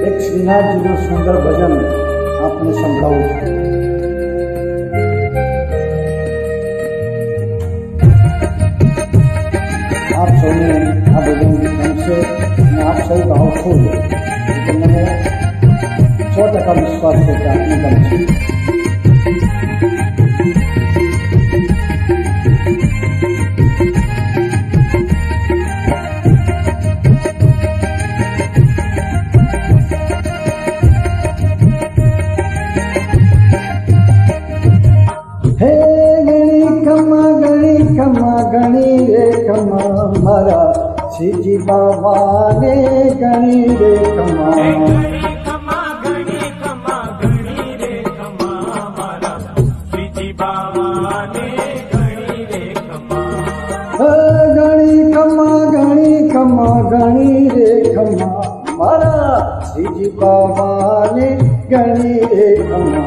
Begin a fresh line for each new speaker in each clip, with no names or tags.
એક શ્રીનાથજીનું સુંદર ભજન આપને સંભળાવું છું. આપ સૌને આ ભજન ગમશે અને આપ સૌ ગાવશો તો મને 100% વિશ્વાસ છે કે આપને ગમશે. હે ગણી રે ખમા મારા શ્રીજી બાવાને ગણી રે ખમા.
ગણી રે ખમા મારા શ્રીજી બાવાને ગણી રે ખમા.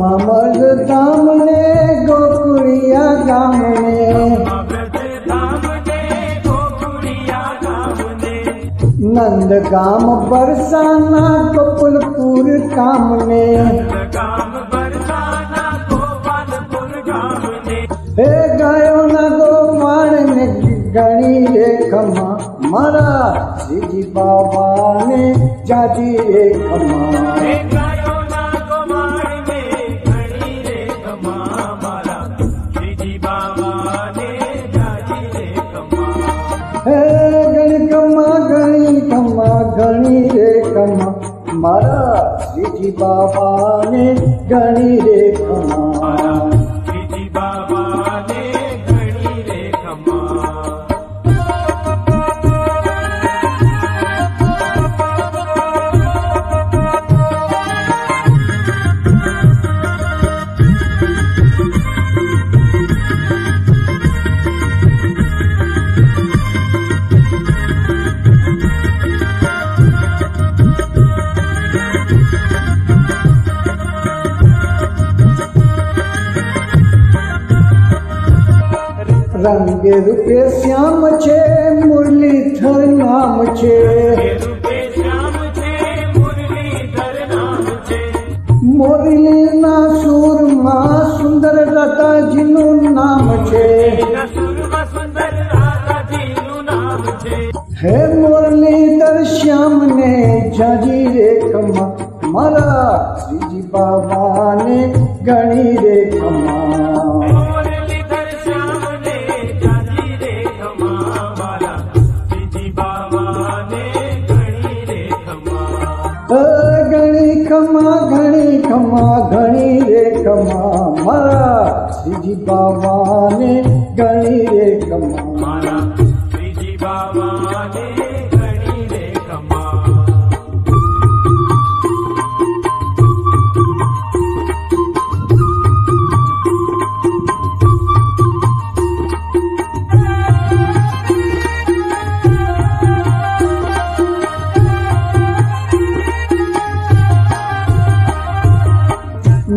મમદ ધામને ગોકુળિયા ગામને નંદ ગામ બરસાના ગોકુલપુર કામને. હે ગાયોના ગોવાળને ગણી રે ખમા મારા શ્રીજી બાવાને જાજી રે ખમા. ગણી રે ખમા મારા શ્રીજી બાવાને ગણી રે ખમા. રંગે રૂપે શ્યામ છે મુરલીધર નામ છે. મોરલીના સૂરમાં સુંદર રાધાજીનું નામ છે. હે મુરલીધર શ્યામને જાજી રે ખમા મારા શ્રીજી બાવાને ગણી રે ખમા. ગણી રે ખમા મારા શ્રીજી બાવાને ગણી રે ખમા.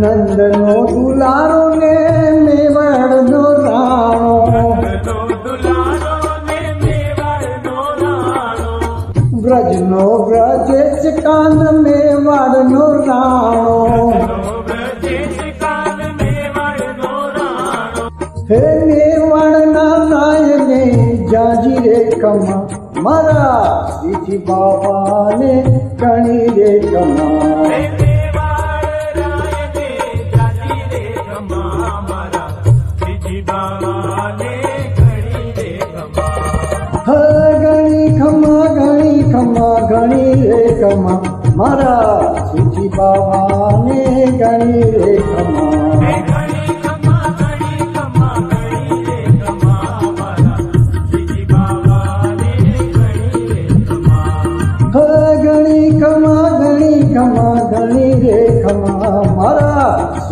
નંદનો દુલારો ને મેવાડનો રાણો બ્રજનો બ્રજેશ કાન મેવાડનો રાણો. હે મેવાડના રાયને જાજી રે ખમા મારા શ્રીજી બાવાને ગણી રે ખમા. ગણી રે ખમા મારા શ્રીજી બાવાને ગણી રે ખમા.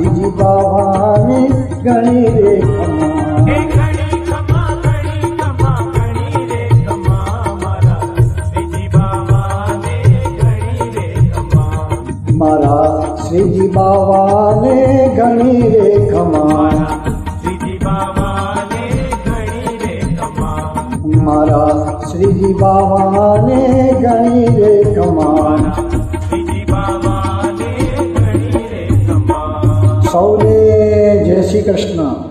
શ્રીજી બાવાને ઘણી રે ખમા
હે ઘણી ખમા ઘણી રે ખમા મારા શ્રીજી બાવાને ઘણી રે ખમા
મારા શ્રીજી બાવાને ઘણી રે ખમા
શ્રીજી બાવાને ઘણી રે ખમા
મારા શ્રીજી બાવાને ઘણી રે ખમા
શ્રીજી બાવાને ઘણી રે ખમા
સૌને જય શ્રી કૃષ્ણ.